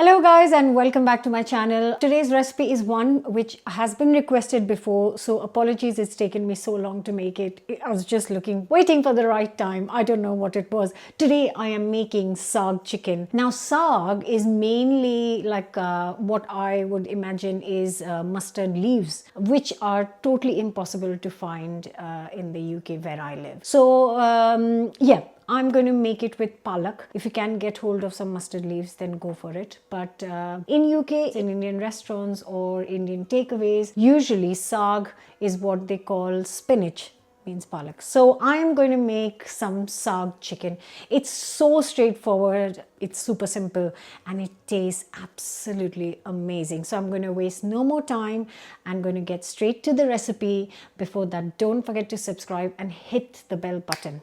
Hello guys and welcome back to my channel. Today's recipe is one which has been requested before, so apologies it's taken me so long to make it. I was just waiting for the right time. I don't know what it was. Today I am making saag chicken. Now saag is mainly like what I would imagine is mustard leaves, which are totally impossible to find in the UK where I live. So yeah, I'm going to make it with palak. If you can get hold of some mustard leaves, then go for it. But in UK, in Indian restaurants or Indian takeaways, usually saag is what they call spinach, means palak. So I'm going to make some saag chicken. It's so straightforward, it's super simple, and it tastes absolutely amazing. So I'm going to waste no more time. I'm going to get straight to the recipe. Before that, don't forget to subscribe and hit the bell button.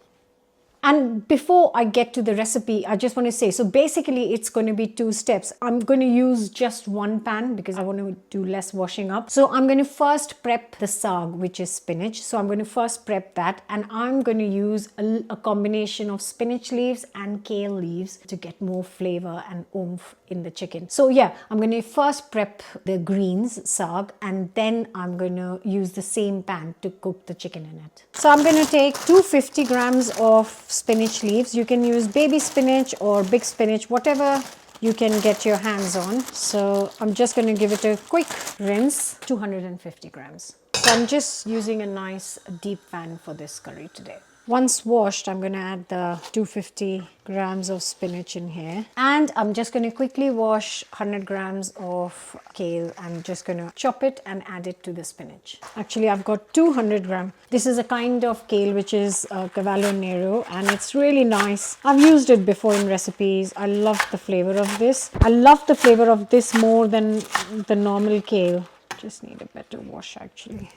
And before I get to the recipe, I just want to say, so basically it's going to be two steps. I'm going to use just one pan because I want to do less washing up. So I'm going to first prep the saag, which is spinach. So I'm going to first prep that, and I'm going to use a combination of spinach leaves and kale leaves to get more flavor and oomph in the chicken. So yeah, I'm going to first prep the greens, saag, and then I'm going to use the same pan to cook the chicken in it. So I'm going to take 250 grams of spinach leaves. You can use baby spinach or big spinach, whatever you can get your hands on. So I'm just going to give it a quick rinse. 250 grams. So I'm just using a nice deep pan for this curry today. Once washed, I'm going to add the 250 grams of spinach in here. And I'm just going to quickly wash 100 grams of kale. I'm just going to chop it and add it to the spinach. Actually, I've got 200 grams. This is a kind of kale which is Cavallo Nero, and it's really nice. I've used it before in recipes. I love the flavor of this. I love the flavor of this more than the normal kale. Just need a better wash actually.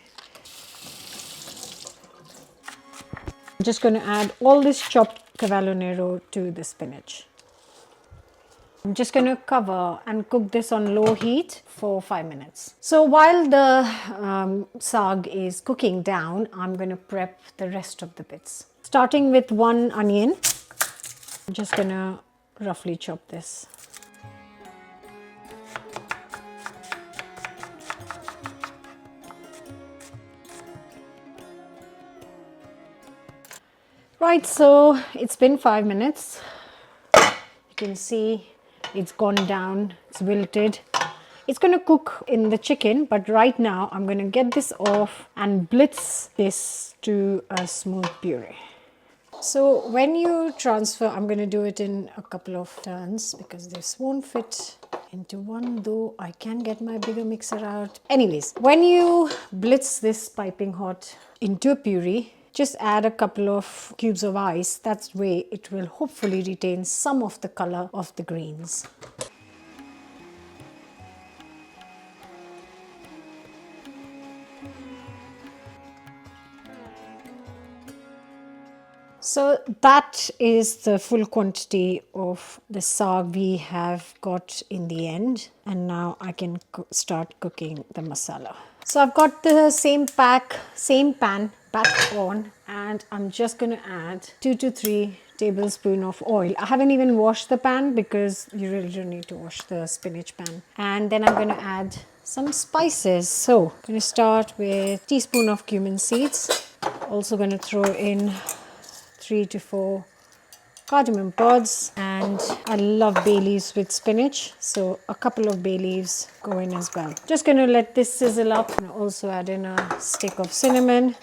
I'm just going to add all this chopped Cavallo Nero to the spinach. I'm just going to cover and cook this on low heat for 5 minutes. So while the saag is cooking down, I'm going to prep the rest of the bits. Starting with one onion, I'm just going to roughly chop this. Right, so it's been 5 minutes. You can see it's gone down, it's wilted. It's going to cook in the chicken, but right now I'm going to get this off and blitz this to a smooth puree. So when you transfer, I'm going to do it in a couple of turns because this won't fit into one, though I can get my bigger mixer out. Anyways, when you blitz this piping hot into a puree, just add a couple of cubes of ice. That's the way it will hopefully retain some of the color of the greens. So that is the full quantity of the saag we have got in the end. And now I can start cooking the masala. So I've got the same pan back on, and I'm just going to add 2 to 3 tablespoons of oil. I haven't even washed the pan because you really don't need to wash the spinach pan. And then I'm going to add some spices. So I'm going to start with a teaspoon of cumin seeds. Also going to throw in 3 to 4 cardamom pods, and I love bay leaves with spinach, so a couple of bay leaves go in as well. Just going to let this sizzle up, and also add in a stick of cinnamon.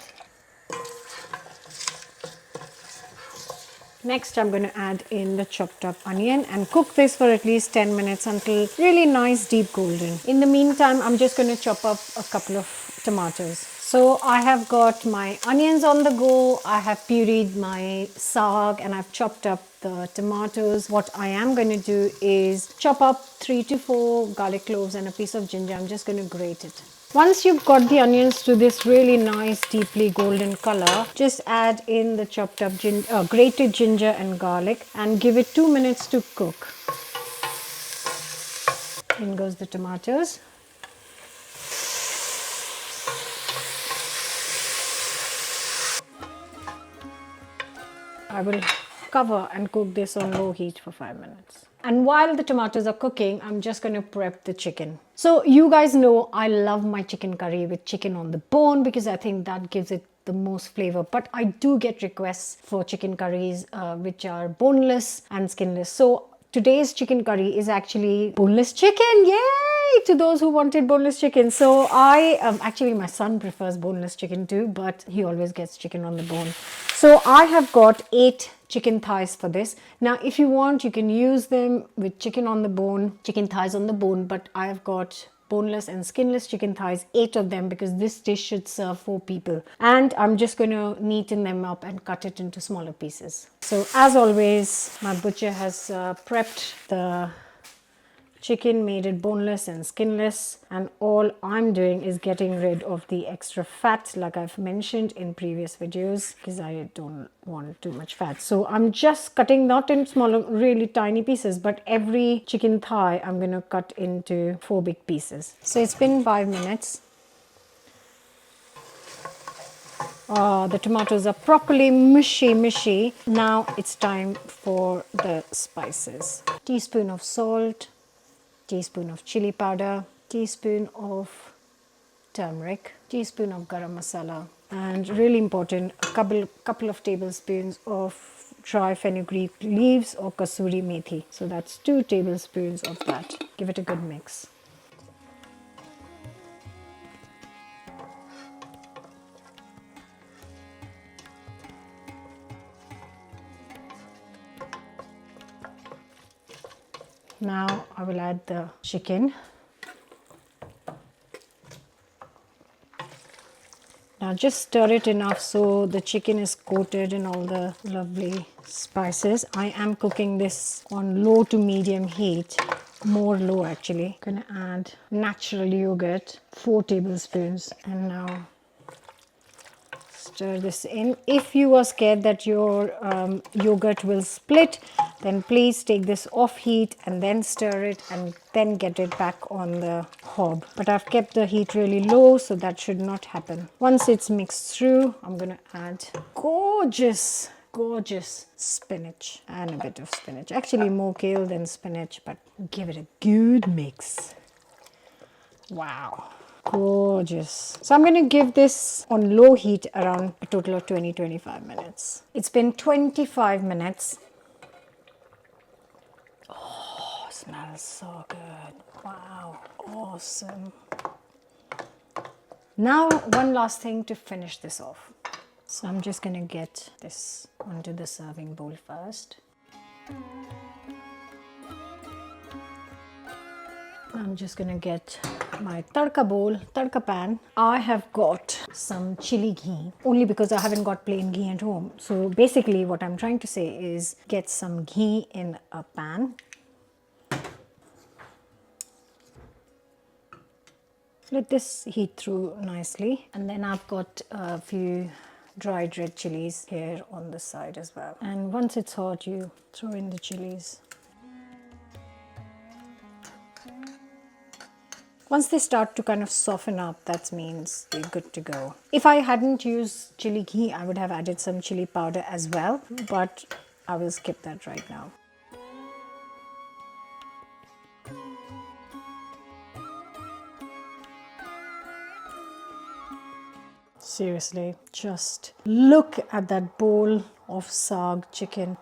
Next, I'm going to add in the chopped up onion and cook this for at least 10 minutes until really nice deep golden. In the meantime, I'm just going to chop up a couple of tomatoes. So I have got my onions on the go, I have pureed my saag, and I've chopped up the tomatoes. What I am going to do is chop up 3 to 4 garlic cloves and a piece of ginger. I'm just going to grate it. Once you've got the onions to this really nice deeply golden color, just add in the chopped up grated ginger and garlic and give it 2 minutes to cook. In goes the tomatoes. I will cover and cook this on low heat for 5 minutes. And while the tomatoes are cooking, I'm just going to prep the chicken. So you guys know I love my chicken curry with chicken on the bone because I think that gives it the most flavor. But I do get requests for chicken curries which are boneless and skinless. So today's chicken curry is actually boneless chicken. Yay! To those who wanted boneless chicken. So actually my son prefers boneless chicken too, but he always gets chicken on the bone. So I have got 8 chicken thighs for this. Now if you want, you can use them with chicken on the bone, chicken thighs on the bone, but I have got boneless and skinless chicken thighs, 8 of them, because this dish should serve 4 people. And I'm just going to neaten them up and cut it into smaller pieces. So as always, my butcher has prepped the chicken, made it boneless and skinless, and all I'm doing is getting rid of the extra fat like I've mentioned in previous videos because I don't want too much fat. So I'm just cutting not in smaller, really tiny pieces, but every chicken thigh I'm going to cut into 4 big pieces. So it's been 5 minutes. The tomatoes are properly mushy. Now it's time for the spices. Teaspoon of salt, teaspoon of chili powder, teaspoon of turmeric, teaspoon of garam masala, and really important, a couple of tablespoons of dry fenugreek leaves or kasuri methi. So that's 2 tablespoons of that. Give it a good mix. Now I will add the chicken. Now just stir it enough so the chicken is coated in all the lovely spices. I am cooking this on low to medium heat, more low actually. Gonna add natural yogurt, 4 tablespoons, and now stir this in. If you are scared that your yogurt will split, then please take this off heat and then stir it and then get it back on the hob. But I've kept the heat really low, so that should not happen. Once it's mixed through, I'm going to add gorgeous spinach and a bit of spinach. Actually more kale than spinach, but give it a good mix. Wow. Gorgeous. So I'm going to give this on low heat around a total of 20-25 minutes. It's been 25 minutes. Oh, smells so good. Wow, awesome. Now one last thing to finish this off. So I'm just going to get this onto the serving bowl first. I'm just going to get my tadka bowl, tadka pan. I have got some chili ghee, only because I haven't got plain ghee at home. So basically what I'm trying to say is get some ghee in a pan. Let this heat through nicely. And then I've got a few dried red chilies here on the side as well. And once it's hot, you throw in the chilies. Once they start to kind of soften up, that means they're good to go. If I hadn't used chili ghee, I would have added some chili powder as well, but I will skip that right now. Seriously, just look at that bowl of SAAG chicken.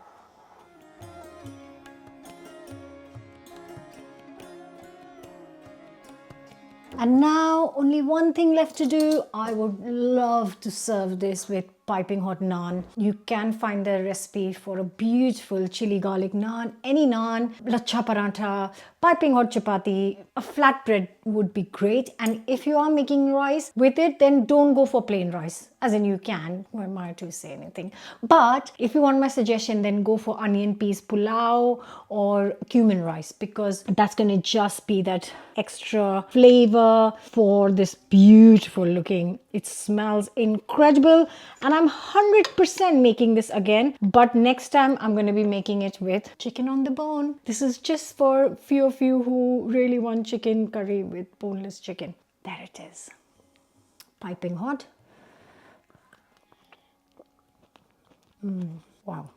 And now only one thing left to do. I would love to serve this with piping hot naan. You can find the recipe for a beautiful chili garlic naan, any naan, lachha parantha, piping hot chapati, a flatbread would be great. And if you are making rice with it, then don't go for plain rice. As in you can, who am I to say anything? But if you want my suggestion, then go for onion peas pulao or cumin rice, because that's going to just be that extra flavor for this beautiful looking. It smells incredible, and I'm 100% making this again, but next time I'm going to be making it with chicken on the bone. This is just for a few of you who really want chicken curry with boneless chicken. There it is. Piping hot. Wow.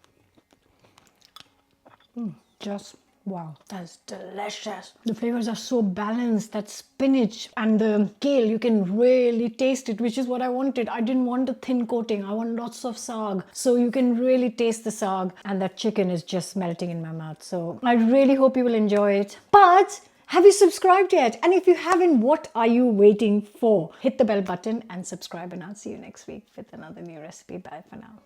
Just Wow, that's delicious. The flavors are so balanced. That spinach and the kale, you can really taste it, which is what I wanted. I didn't want a thin coating. I want lots of saag. So you can really taste the saag, and that chicken is just melting in my mouth. So I really hope you will enjoy it. But have you subscribed yet? And if you haven't, what are you waiting for? Hit the bell button and subscribe, and I'll see you next week with another new recipe. Bye for now.